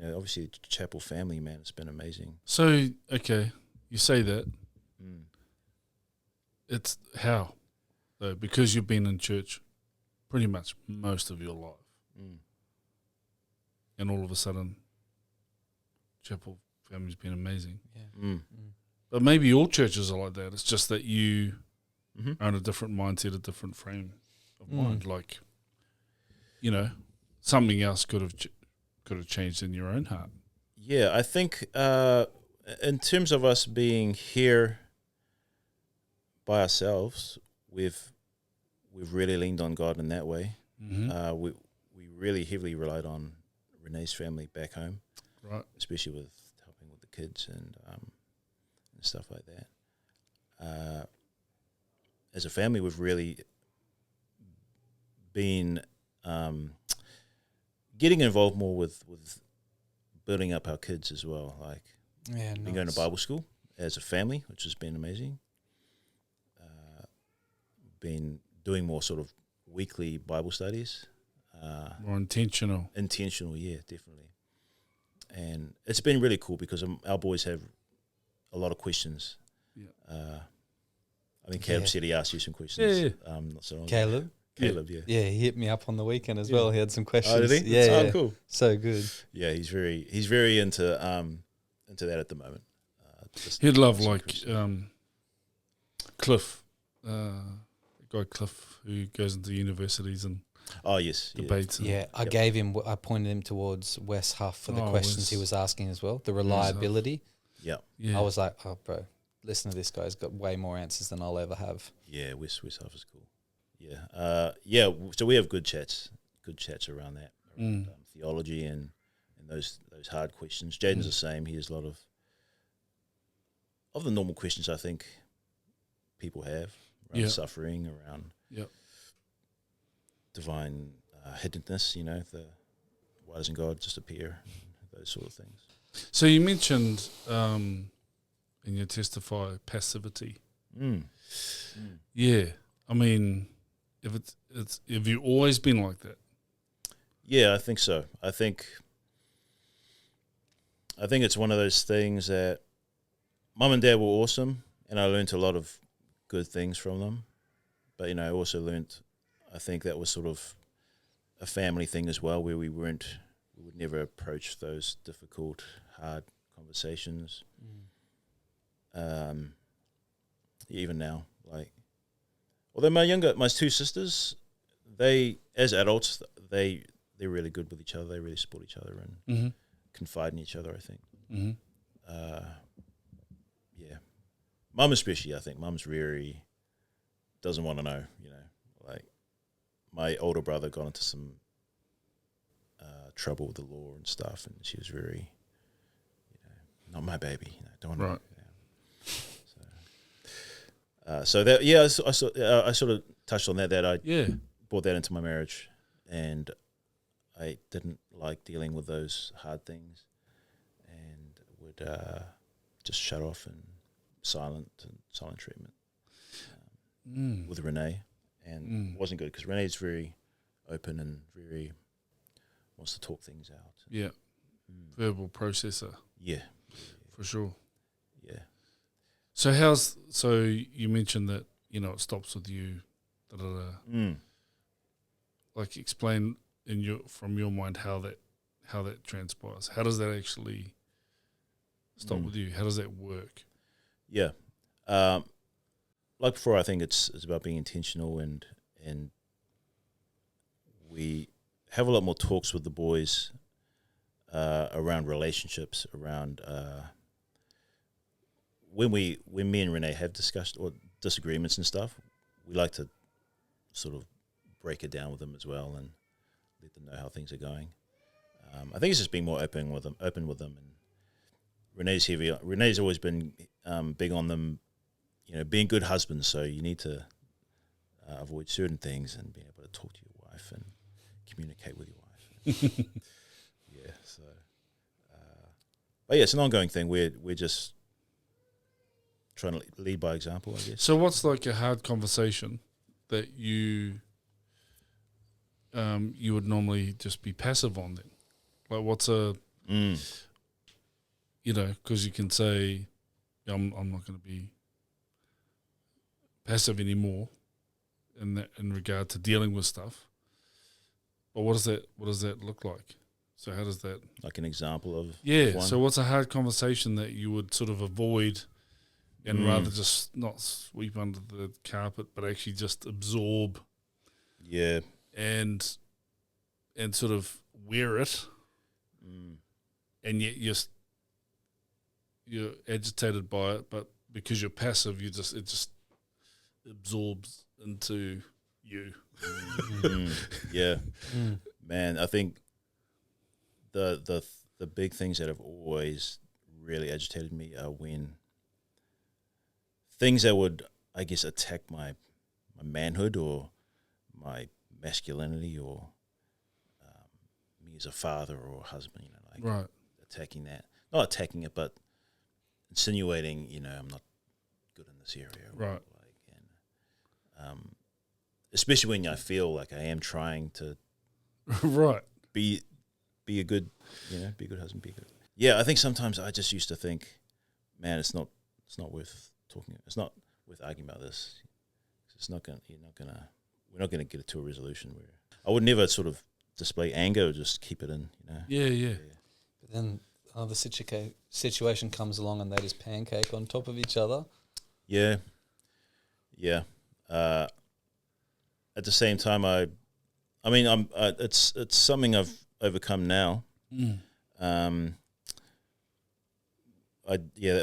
[SPEAKER 2] obviously the chapel family, man, it's been amazing.
[SPEAKER 3] So okay, you say that. It's how though, because you've been in church pretty much most of your life, and all of a sudden, chapel family's been amazing.
[SPEAKER 1] Yeah.
[SPEAKER 3] But maybe all churches are like that. It's just that you are in a different mindset, a different frame of mind. Like, something else could have changed in your own heart.
[SPEAKER 2] Yeah, I think in terms of us being here by ourselves, we've really leaned on God in that way. We really heavily relied on Renee's family back home,
[SPEAKER 3] right?
[SPEAKER 2] Especially with helping with the kids and stuff like that. As a family, we've really been getting involved more with building up our kids as well. Like, been going to Bible school as a family, which has been amazing. Been doing more sort of weekly Bible studies.
[SPEAKER 3] More intentional.
[SPEAKER 2] Yeah, definitely. And it's been really cool because our boys have a lot of questions. Yeah. I think Caleb said he asked you some questions.
[SPEAKER 3] Yeah.
[SPEAKER 2] Not so long
[SPEAKER 1] Caleb?
[SPEAKER 2] Yeah.
[SPEAKER 1] Yeah, he hit me up on the weekend as well. He had some questions.
[SPEAKER 2] Oh, did he?
[SPEAKER 1] Yeah,
[SPEAKER 2] cool.
[SPEAKER 1] So good.
[SPEAKER 2] Yeah, he's very into that at the moment.
[SPEAKER 3] He'd love like Cliff, guy Cliff who goes into universities and debates.
[SPEAKER 1] Yeah, I pointed him towards Wes Huff for the questions he was asking as well. The reliability.
[SPEAKER 2] Yeah.
[SPEAKER 1] I was like, oh, bro, listen to this guy. He's got way more answers than I'll ever have.
[SPEAKER 2] Yeah, Wes Huff is cool. Yeah. So we have good chats around that, around theology and those hard questions. Jaden's the same. He has a lot of the normal questions I think people have around suffering, around divine hiddenness. Why doesn't God just appear? Those sort of things.
[SPEAKER 3] So you mentioned in your Testify passivity. Yeah, I mean, have you always been like that?
[SPEAKER 2] Yeah, I think so. I think it's one of those things that Mum and Dad were awesome, and I learned a lot of good things from them. But I also learned, I think that was sort of a family thing as well, where we would never approach those difficult, hard conversations. Even now, like, although my two sisters, they, as adults, they're really good with each other. They really support each other and confide in each other, I think. Yeah. Mum especially, I think. Mum's very doesn't want to know, like, my older brother got into some trouble with the law and stuff, and she was very, not my baby, don't want to.
[SPEAKER 3] Right.
[SPEAKER 2] So that, I sort of touched on that I brought that into my marriage, and I didn't like dealing with those hard things, and would just shut off and silent treatment with Renee, and it wasn't good because Renee's very open and very wants to talk things out.
[SPEAKER 3] Yeah, verbal processor.
[SPEAKER 2] Yeah,
[SPEAKER 3] for sure.
[SPEAKER 2] Yeah.
[SPEAKER 3] So you mentioned that it stops with you. Like, explain from your mind how how that transpires? How does that actually start with you? How does that work?
[SPEAKER 2] Yeah. Like before, I think it's about being intentional, and we have a lot more talks with the boys around relationships, around when me and Renee have discussed or disagreements and stuff, we like to sort of break it down with them as well and let them know how things are going. I think it's just being more open with them, and Renee's always been big on them, being good husbands. So you need to avoid certain things and being able to talk to your wife and communicate with your wife. Yeah. So, but yeah, it's an ongoing thing. We're just trying to lead by example, I guess.
[SPEAKER 3] So what's like a hard conversation that you would normally just be passive on then? Like what's a, because you can say, I'm not going to be passive anymore in regard to dealing with stuff. But what does that look like? So how does that...
[SPEAKER 2] Like an example of
[SPEAKER 3] one? So what's a hard conversation that you would sort of avoid and rather just not sweep under the carpet, but actually just absorb?
[SPEAKER 2] Yeah.
[SPEAKER 3] And sort of wear it. And yet you're agitated by it, but because you're passive, it just absorbs into you.
[SPEAKER 2] Yeah. Man, I think the big things that have always really agitated me are when things that would, I guess, attack my manhood or my masculinity or me as a father or a husband,
[SPEAKER 3] right.
[SPEAKER 2] Attacking that. Not attacking it, but insinuating, I'm not good in this area.
[SPEAKER 3] Right.
[SPEAKER 2] Especially when I feel like I am trying to
[SPEAKER 3] right.
[SPEAKER 2] be a good, be a good husband, be good. Yeah, I think sometimes I just used to think, man, it's not worth talking. It's not worth arguing about this. We're not gonna get it to a resolution where I would never sort of display anger or just keep it in,
[SPEAKER 3] Yeah.
[SPEAKER 1] But then another situation comes along and they just pancake on top of each other.
[SPEAKER 2] Yeah. At the same time, it's something I've overcome now. It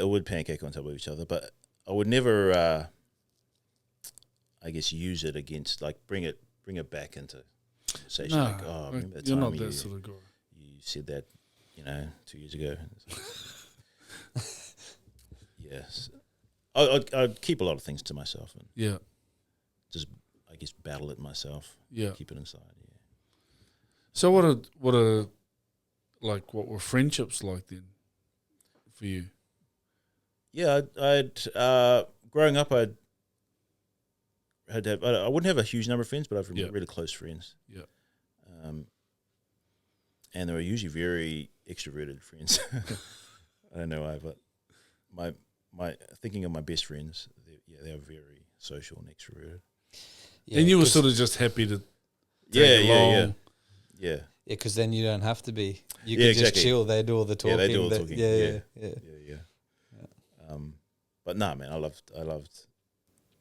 [SPEAKER 2] would pancake on top of each other, but I would never, I guess, use it against, like, bring it back into conversation.
[SPEAKER 3] No,
[SPEAKER 2] remember that
[SPEAKER 3] you're
[SPEAKER 2] time
[SPEAKER 3] not that sort of guy.
[SPEAKER 2] You said that, 2 years ago. Yes, I'd keep a lot of things to myself and just, I guess, battle it myself.
[SPEAKER 3] Yeah,
[SPEAKER 2] keep it inside. Yeah.
[SPEAKER 3] So what were friendships like then for you?
[SPEAKER 2] Yeah, I'd growing up, I wouldn't have a huge number of friends, but I've really close friends.
[SPEAKER 3] Yeah.
[SPEAKER 2] And they were usually very extroverted friends. I don't know why, but my thinking of my best friends, they are very social and extroverted.
[SPEAKER 3] Yeah, and you were sort of just happy to tag along.
[SPEAKER 2] Yeah.
[SPEAKER 1] Yeah, because then you don't have to be. You can just chill. They do all the talking.
[SPEAKER 2] Yeah, they do all the talking. Yeah. But nah, man, I loved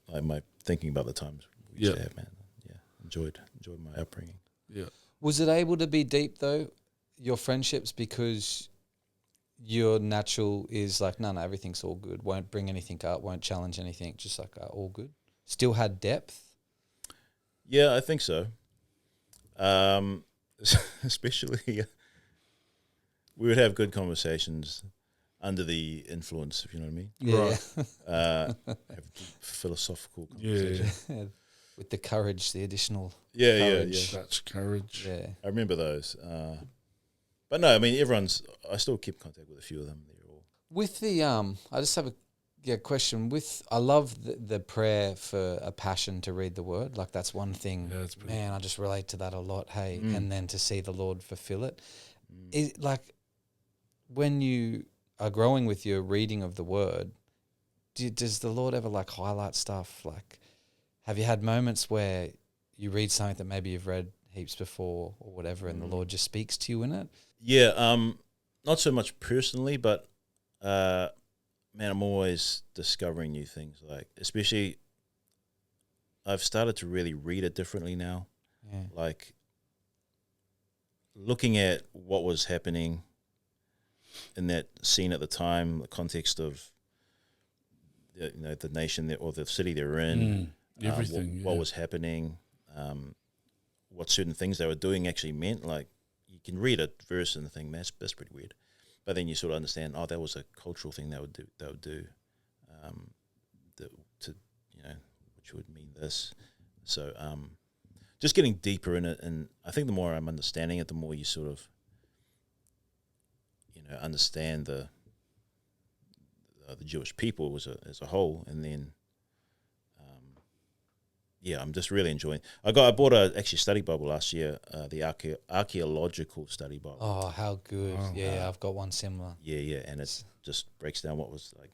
[SPEAKER 2] like my thinking about the times we used to have, man. Yeah, enjoyed my upbringing.
[SPEAKER 3] Yeah.
[SPEAKER 1] Was it able to be deep though, your friendships, because your natural is like, no, everything's all good. Won't bring anything up. Won't challenge anything. Just like all good. Still had depth.
[SPEAKER 2] Yeah, I think so. Especially, we would have good conversations under the influence, if you know what I mean.
[SPEAKER 1] Yeah.
[SPEAKER 2] Have philosophical conversations.
[SPEAKER 1] Yeah. With the courage, the additional
[SPEAKER 2] courage.
[SPEAKER 3] Such courage.
[SPEAKER 1] Yeah.
[SPEAKER 2] I remember those. But no, I mean, I still keep contact with a few of them. They're all...
[SPEAKER 1] With the, I just have a question. I love the prayer for a passion to read the word. Like, that's one thing.
[SPEAKER 3] Yeah, that's
[SPEAKER 1] man, I just relate to that a lot. Hey, and then to see the Lord fulfill it. Is like, when you are growing with your reading of the word, does the Lord ever like highlight stuff? Like, have you had moments where you read something that maybe you've read heaps before or whatever, and the Lord just speaks to you in it?
[SPEAKER 2] Yeah, not so much personally, but man, I'm always discovering new things. Like, especially, I've started to really read it differently now.
[SPEAKER 1] Yeah.
[SPEAKER 2] Like, looking at what was happening in that scene at the time, the context of the nation or the city they're in,
[SPEAKER 3] Everything.
[SPEAKER 2] what was happening, what certain things they were doing actually meant. Like, you can read a verse and think, man, that's pretty weird, but then you sort of understand, oh, that was a cultural thing they would do, which would mean this. So just getting deeper in it, and I think the more I'm understanding it, the more you sort of understand the Jewish people as a whole, and then I'm just really enjoying. I bought a study Bible last year, the archaeological study Bible.
[SPEAKER 1] Oh, how good!
[SPEAKER 3] Wow.
[SPEAKER 1] Yeah, I've got one similar.
[SPEAKER 2] Yeah, and it just breaks down what was like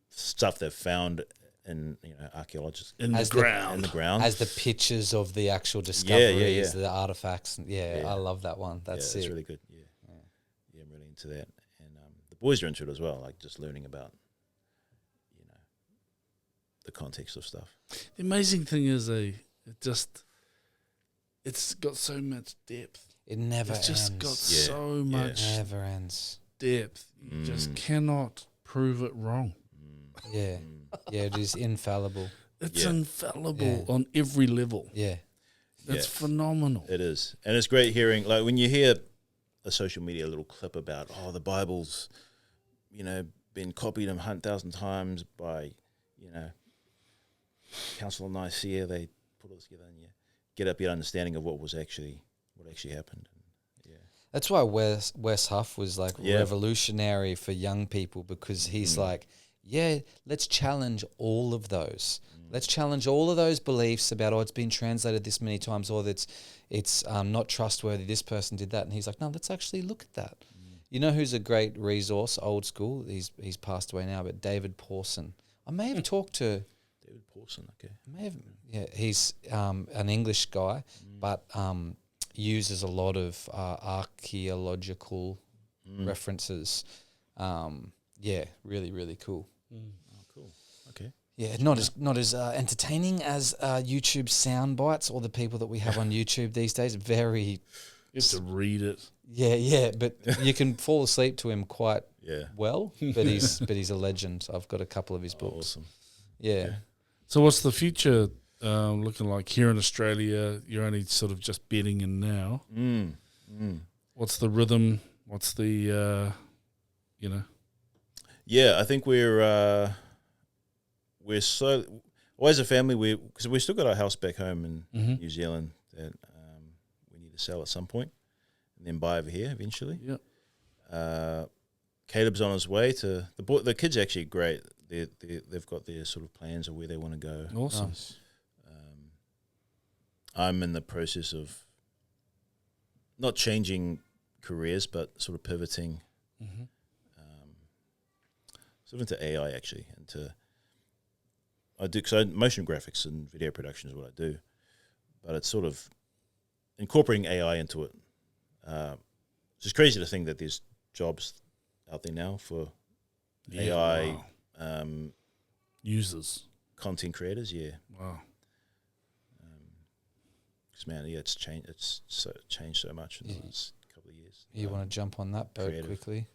[SPEAKER 2] stuff they've found in archaeologists
[SPEAKER 3] In the ground.
[SPEAKER 2] as
[SPEAKER 1] the pictures of the actual discoveries,
[SPEAKER 2] Yeah.
[SPEAKER 1] the artifacts. I love that one. That's
[SPEAKER 2] it's really good. Yeah, I'm really into that, and the boys are into it as well. Like, just learning about the context of stuff.
[SPEAKER 3] The amazing thing is, it's got so much depth.
[SPEAKER 1] It never
[SPEAKER 3] It's
[SPEAKER 1] ends.
[SPEAKER 3] just got so much
[SPEAKER 1] Never ends.
[SPEAKER 3] depth. You just cannot prove it wrong.
[SPEAKER 1] Yeah, yeah, it is infallible.
[SPEAKER 3] It's
[SPEAKER 2] Yeah.
[SPEAKER 3] infallible on every level.
[SPEAKER 1] Yeah,
[SPEAKER 3] It's
[SPEAKER 2] Yeah.
[SPEAKER 3] phenomenal.
[SPEAKER 2] It is, and it's great hearing, like, when you hear a social media little clip about, the Bible's, been copied 100,000 times by, Council of Nicaea. They put all this together, and you get a bit understanding of what actually happened.
[SPEAKER 1] that's why Wes Huff was like
[SPEAKER 2] Yeah.
[SPEAKER 1] revolutionary for young people, because he's like, let's challenge all of those. Let's challenge all of those beliefs about, it's been translated this many times, or that it's not trustworthy. This person did that, and he's like, no, let's actually look at that. You know who's a great resource, old school? He's passed away now, but David Pawson. I may have talked to.
[SPEAKER 2] David Pawson, okay.
[SPEAKER 1] He's an English guy, but uses a lot of archaeological references. Really, really cool.
[SPEAKER 2] Oh, cool. Okay.
[SPEAKER 1] Yeah, not as entertaining as YouTube sound bites or the people that we have on YouTube these days. Very,
[SPEAKER 3] You have to read it.
[SPEAKER 1] but you can fall asleep to him quite
[SPEAKER 2] Yeah.
[SPEAKER 1] well. But he's a legend. I've got a couple of his books.
[SPEAKER 2] Awesome.
[SPEAKER 1] Yeah.
[SPEAKER 2] Okay.
[SPEAKER 3] So what's the future looking like here in Australia? You're only sort of just bedding in now. What's the rhythm? What's the,
[SPEAKER 2] Yeah, I think we're so, as a family, because we still got our house back home in New Zealand that we need to sell at some point and then buy over here eventually.
[SPEAKER 3] Yeah.
[SPEAKER 2] Caleb's on his way to the kids. Are actually great. They've got their sort of plans of where they want to go.
[SPEAKER 3] Awesome.
[SPEAKER 1] Nice.
[SPEAKER 2] I'm in the process of not changing careers, but sort of pivoting, sort of into AI actually, because motion graphics and video production is what I do, but it's sort of incorporating AI into it. It's just crazy to think that there's jobs out there now for AI
[SPEAKER 3] users,
[SPEAKER 2] content creators. Yeah,
[SPEAKER 3] wow.
[SPEAKER 2] because man, it's changed. It's changed so much in the last couple of years.
[SPEAKER 1] You want to jump on that boat
[SPEAKER 2] creative.
[SPEAKER 1] quickly?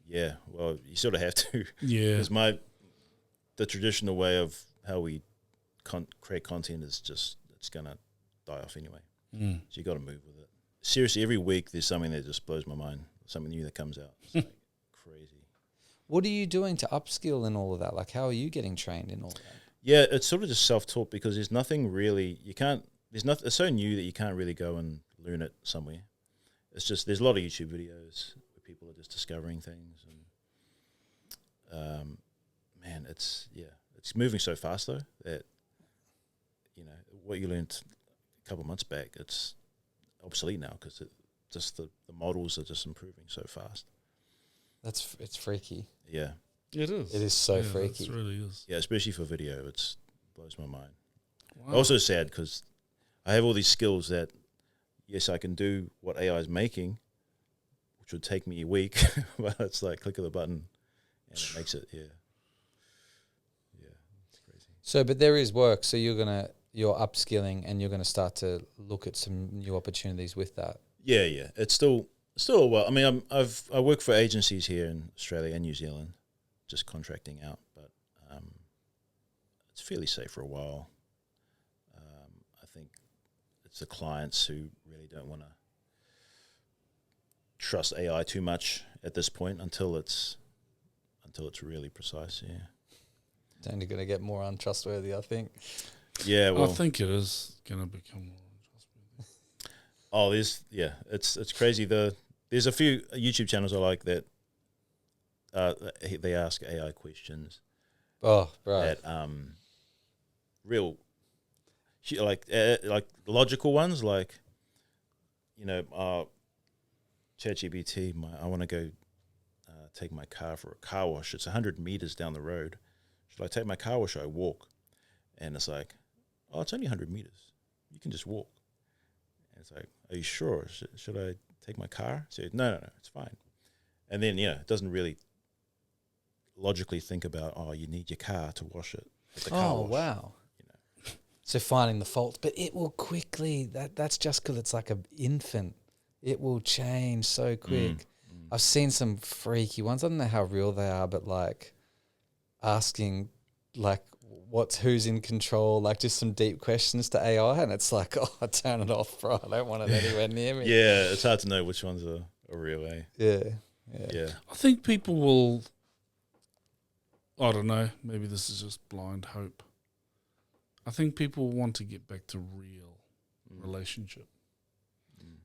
[SPEAKER 2] Yeah, well, you sort of have to.
[SPEAKER 3] Yeah.
[SPEAKER 2] Because the traditional way of how we create content is just, it's going to die off anyway. So you got to move with it. Seriously, every week there's something that just blows my mind. Something new that comes out. It's like crazy.
[SPEAKER 1] What are you doing to upskill in all of that? Like, how are you getting trained in all of that?
[SPEAKER 2] Yeah, it's sort of just self-taught because there's nothing really, it's so new that you can't really go and learn it somewhere. It's just, there's a lot of YouTube videos where people are just discovering things. And, man, it's moving so fast though that, what you learned a couple of months back, it's obsolete now because the models are just improving so fast.
[SPEAKER 1] It's freaky.
[SPEAKER 2] Yeah.
[SPEAKER 3] It is.
[SPEAKER 1] It is so freaky.
[SPEAKER 3] It really is.
[SPEAKER 2] Yeah, especially for video, it blows my mind.
[SPEAKER 3] Wow.
[SPEAKER 2] Also sad because I have all these skills that, yes, I can do what AI is making, which would take me a week, but it's like click of the button and it makes it. Yeah, it's crazy.
[SPEAKER 1] So, but there is work. So you're upskilling and you're gonna start to look at some new opportunities with that.
[SPEAKER 2] Yeah. It's still well. I mean, I work for agencies here in Australia and New Zealand, just contracting out, but it's fairly safe for a while. I think it's the clients who really don't want to trust AI too much at this point until it's really precise. Yeah.
[SPEAKER 1] It's only going to get more untrustworthy, I think.
[SPEAKER 2] Yeah. Well,
[SPEAKER 3] I think it is going to become more untrustworthy.
[SPEAKER 2] Oh, it's crazy. There's a few YouTube channels I like that they ask AI questions.
[SPEAKER 1] Oh, right.
[SPEAKER 2] At real like logical ones, like ChatGPT. I want to go take my car for a car wash. It's 100 meters down the road. Should I take my car wash or I walk? And it's like, oh, it's only 100 meters. You can just walk. And it's like, are you sure? Should I take my car? So no, it's fine. And then it doesn't really logically think about, oh, you need your car to wash it at the car wash.
[SPEAKER 1] Wow. So finding the faults, but it will quickly. That's just because it's like an infant. It will change so quick. I've seen some freaky ones. I don't know how real they are, but like asking like who's in control, like just some deep questions to AI, and it's like, oh, turn it off, bro. I don't want it anywhere near me.
[SPEAKER 2] Yeah, it's hard to know which ones are real, eh?
[SPEAKER 1] Yeah.
[SPEAKER 3] I think people will, I don't know, maybe this is just blind hope. I think people want to get back to real relationship.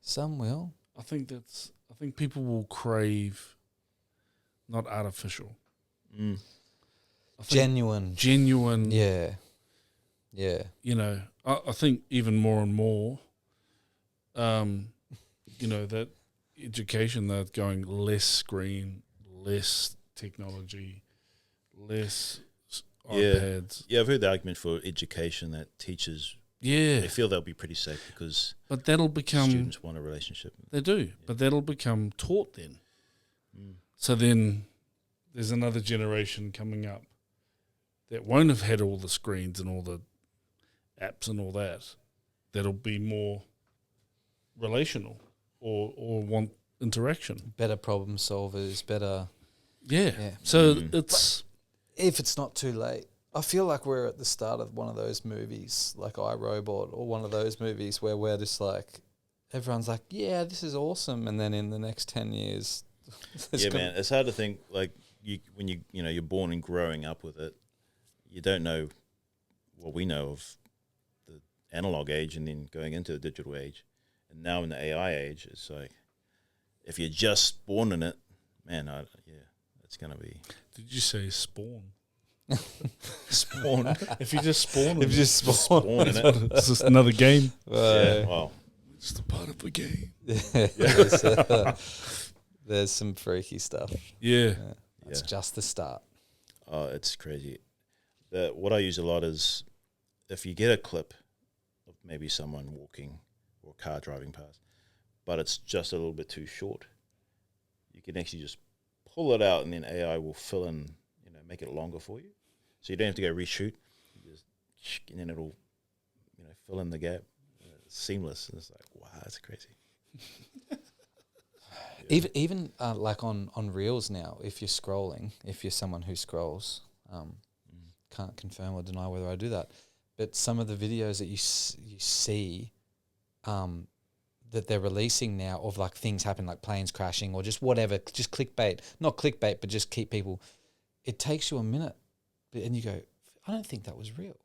[SPEAKER 1] Some will.
[SPEAKER 3] I think people will crave not artificial.
[SPEAKER 1] I think genuine. Yeah.
[SPEAKER 3] I think even more and more, that education, they're going less screen, less technology, less iPads.
[SPEAKER 2] Yeah, I've heard the argument for education that teachers,
[SPEAKER 3] they
[SPEAKER 2] feel they'll be pretty safe because
[SPEAKER 3] but that'll become
[SPEAKER 2] students want a relationship.
[SPEAKER 3] They do, but that'll become taught then. So then there's another generation coming up that won't have had all the screens and all the apps and all that. That'll be more relational or want interaction.
[SPEAKER 1] Better problem solvers, better.
[SPEAKER 3] Yeah. So it's...
[SPEAKER 1] If it's not too late, I feel like we're at the start of one of those movies, like iRobot, or one of those movies where we're just like, everyone's like, yeah, this is awesome. And then in the next 10 years...
[SPEAKER 2] man, it's hard to think, like, when you're born and growing up with it, you don't know what we know of the analog age and then going into the digital age. And now in the AI age, it's like, if you're just born in it, man, it's going to be...
[SPEAKER 3] Did you say spawn?
[SPEAKER 2] Spawn.
[SPEAKER 3] If you just spawn in
[SPEAKER 1] it.
[SPEAKER 2] Spawn in it.
[SPEAKER 3] It's just another game.
[SPEAKER 2] Well,
[SPEAKER 3] it's the part of the game.
[SPEAKER 1] There's some freaky stuff.
[SPEAKER 3] Yeah.
[SPEAKER 1] It's just the start.
[SPEAKER 2] Oh, it's crazy. What I use a lot is if you get a clip of maybe someone walking or a car driving past, but it's just a little bit too short, you can actually just pull it out and then AI will fill in, make it longer for you. So you don't have to go reshoot. And then it'll, fill in the gap. It's seamless. And it's like, wow, that's crazy.
[SPEAKER 1] Even like on Reels now, if you're scrolling, if you're someone who scrolls, can't confirm or deny whether I do that, but some of the videos that you see that they're releasing now of like things happen, like planes crashing or just whatever, just clickbait, not clickbait, but just keep people, it takes you a minute and you go, I don't think that was real.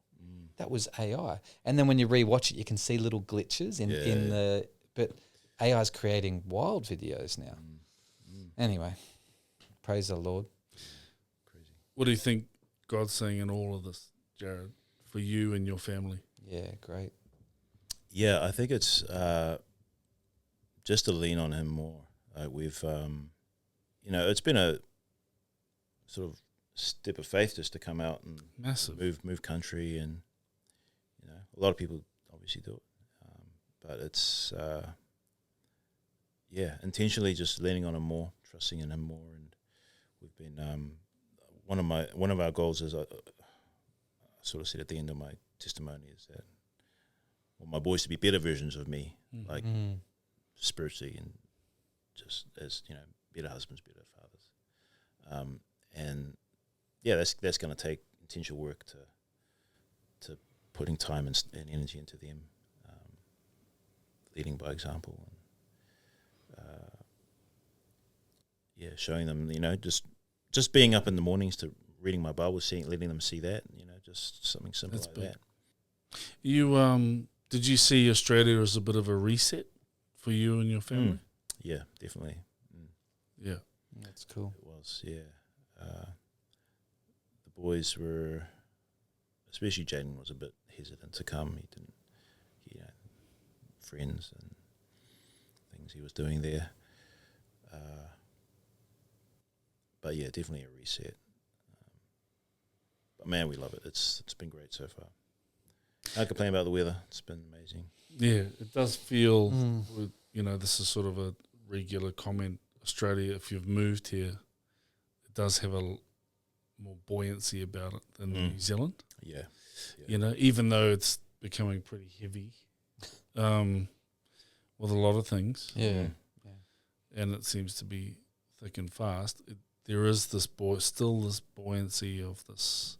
[SPEAKER 1] That was AI. And then when you rewatch it, you can see little glitches but AI is creating wild videos now. Anyway, praise the Lord.
[SPEAKER 2] Crazy.
[SPEAKER 3] What do you think God's saying in all of this, Jared, for you and your family?
[SPEAKER 1] Yeah, great.
[SPEAKER 2] Yeah, I think it's just to lean on Him more. We've, it's been a sort of step of faith just to come out and move country, and a lot of people obviously do it, but it's intentionally just leaning on him more, trusting in him more, and we've been one of our goals is I sort of said at the end of my testimony is that I want my boys to be better versions of me, like spiritually and just as better husbands, better fathers, and that's going to take intentional work to putting time and energy into them, leading by example, and showing them, just being up in the mornings to reading my Bible, letting them see that, just something simple
[SPEAKER 3] That's
[SPEAKER 2] like
[SPEAKER 3] big.
[SPEAKER 2] that.
[SPEAKER 3] You did you see Australia as a bit of a reset for you and your family?
[SPEAKER 2] Yeah, definitely.
[SPEAKER 3] Yeah,
[SPEAKER 1] That's cool.
[SPEAKER 2] It was, yeah. The boys were, especially Jaden, was a bit hesitant to come. He didn't, friends and things he was doing there. But yeah, definitely a reset. But man, we love it. It's been great so far. Can't complain about the weather. It's been amazing.
[SPEAKER 3] yeah. It does feel, this is sort of a regular comment. Australia, if you've moved here, it does have a more buoyancy about it than New Zealand.
[SPEAKER 2] Yeah.
[SPEAKER 3] Even though it's becoming pretty heavy, with a lot of things.
[SPEAKER 1] Yeah.
[SPEAKER 3] And it seems to be thick and fast. There is still this buoyancy of this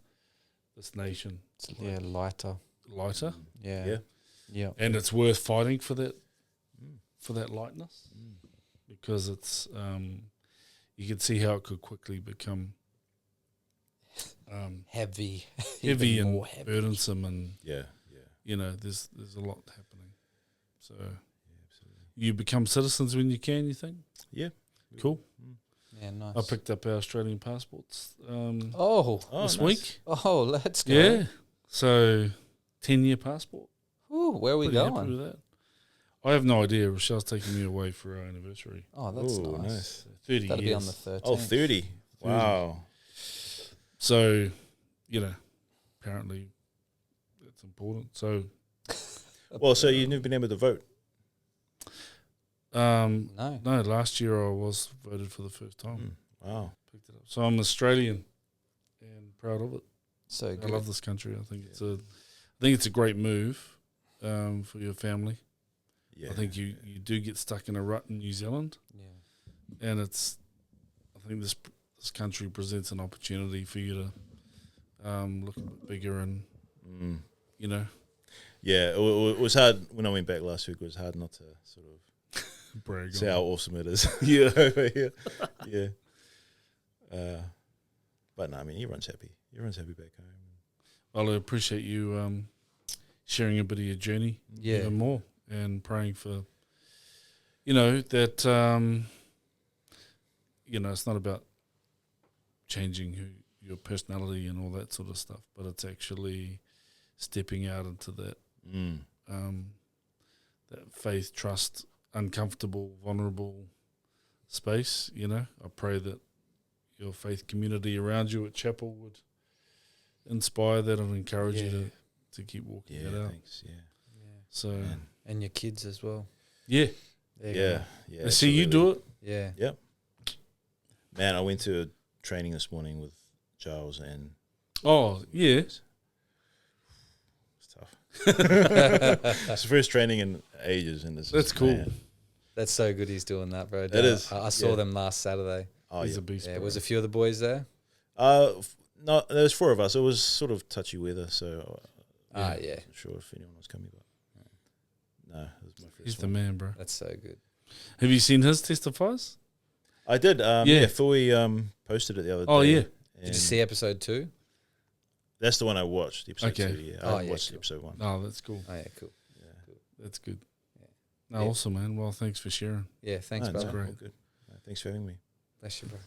[SPEAKER 3] nation.
[SPEAKER 1] Yeah, lighter.
[SPEAKER 3] Yeah.
[SPEAKER 1] Yeah.
[SPEAKER 3] And it's worth fighting for that lightness, because it's you can see how it could quickly become
[SPEAKER 1] Heavy.
[SPEAKER 3] heavy
[SPEAKER 1] Even
[SPEAKER 3] and
[SPEAKER 1] more heavy.
[SPEAKER 3] burdensome, and
[SPEAKER 2] Yeah.
[SPEAKER 3] there's a lot happening. So you become citizens when you can, you think?
[SPEAKER 2] Yeah.
[SPEAKER 3] Cool.
[SPEAKER 1] Yeah, nice.
[SPEAKER 3] I picked up our Australian passports
[SPEAKER 1] Oh,
[SPEAKER 3] this
[SPEAKER 2] nice.
[SPEAKER 3] week.
[SPEAKER 1] oh, let's go.
[SPEAKER 3] Yeah. So 10-year passport.
[SPEAKER 1] Ooh, where are we
[SPEAKER 3] Pretty happy
[SPEAKER 1] going?
[SPEAKER 3] with that. I have no idea. Rochelle's taking me away for our anniversary.
[SPEAKER 1] Oh, that's
[SPEAKER 2] Ooh,
[SPEAKER 1] nice.
[SPEAKER 3] So 30
[SPEAKER 1] That'll
[SPEAKER 3] years.
[SPEAKER 1] be on the 13th.
[SPEAKER 2] Oh, 30. Wow.
[SPEAKER 3] So, apparently that's important. So,
[SPEAKER 2] Well, so you've never been able to vote?
[SPEAKER 1] No.
[SPEAKER 3] no, last year I was voted for the first time.
[SPEAKER 2] Wow.
[SPEAKER 3] Picked it up. So I'm Australian and proud of it.
[SPEAKER 1] So
[SPEAKER 3] I
[SPEAKER 1] good.
[SPEAKER 3] love this country. I think it's a great move for your family.
[SPEAKER 2] Yeah.
[SPEAKER 3] I think you do get stuck in a rut in New Zealand,
[SPEAKER 1] Yeah.
[SPEAKER 3] and I think this country presents an opportunity for you to look a bit bigger and
[SPEAKER 2] Yeah, it was hard when I went back last week. It was hard not to sort of
[SPEAKER 3] brag
[SPEAKER 2] see
[SPEAKER 3] on
[SPEAKER 2] how awesome it is. Yeah, over here. Yeah. But no, I mean, everyone's happy. Everyone's happy back home.
[SPEAKER 3] Well, I appreciate you sharing a bit of your journey even more, and praying for, that, it's not about changing your personality and all that sort of stuff, but it's actually stepping out into that that faith, trust, uncomfortable, vulnerable space. I pray that your faith community around you at chapel would inspire that and encourage you to keep walking that out.
[SPEAKER 2] Thanks. Yeah.
[SPEAKER 3] So
[SPEAKER 1] And your kids as well.
[SPEAKER 3] yeah,
[SPEAKER 1] There you
[SPEAKER 2] Yeah.
[SPEAKER 1] go.
[SPEAKER 2] Yeah.
[SPEAKER 3] I see you do it.
[SPEAKER 1] Yeah.
[SPEAKER 2] Yep. Man, I went to a training this morning with Giles, and
[SPEAKER 3] Oh yeah,
[SPEAKER 2] it's tough. It's the first training in ages, and
[SPEAKER 3] That's cool.
[SPEAKER 1] That's so good he's doing that, bro.
[SPEAKER 2] It is.
[SPEAKER 1] I saw them last Saturday.
[SPEAKER 2] Oh,
[SPEAKER 3] he's
[SPEAKER 2] yeah.
[SPEAKER 3] a beast.
[SPEAKER 1] Yeah,
[SPEAKER 3] bro.
[SPEAKER 1] was a few of the boys there?
[SPEAKER 2] No, there was 4 of us. It was sort of touchy weather, so
[SPEAKER 1] Yeah.
[SPEAKER 2] I wasn't sure if anyone was coming, but no, it was my first
[SPEAKER 3] He's the
[SPEAKER 2] one.
[SPEAKER 3] man, bro.
[SPEAKER 1] That's so good.
[SPEAKER 3] Have you seen his testifies?
[SPEAKER 2] I did.
[SPEAKER 3] Yeah.
[SPEAKER 2] Fully posted it the other day.
[SPEAKER 3] Oh yeah,
[SPEAKER 1] Did you
[SPEAKER 2] and
[SPEAKER 1] see episode 2?
[SPEAKER 2] That's the one I watched. Episode
[SPEAKER 3] Okay.
[SPEAKER 2] 2. Yeah,
[SPEAKER 1] Oh,
[SPEAKER 2] I
[SPEAKER 1] yeah,
[SPEAKER 2] watched
[SPEAKER 1] cool.
[SPEAKER 2] episode 1.
[SPEAKER 3] oh that's cool.
[SPEAKER 1] Oh, yeah, cool.
[SPEAKER 3] That's good.
[SPEAKER 1] Yeah.
[SPEAKER 3] No,
[SPEAKER 1] Yeah.
[SPEAKER 3] awesome, man. Well, thanks for sharing.
[SPEAKER 1] Yeah, thanks,
[SPEAKER 2] No,
[SPEAKER 1] brother.
[SPEAKER 3] great.
[SPEAKER 2] all good. Thanks for having me.
[SPEAKER 1] Bless you, bro.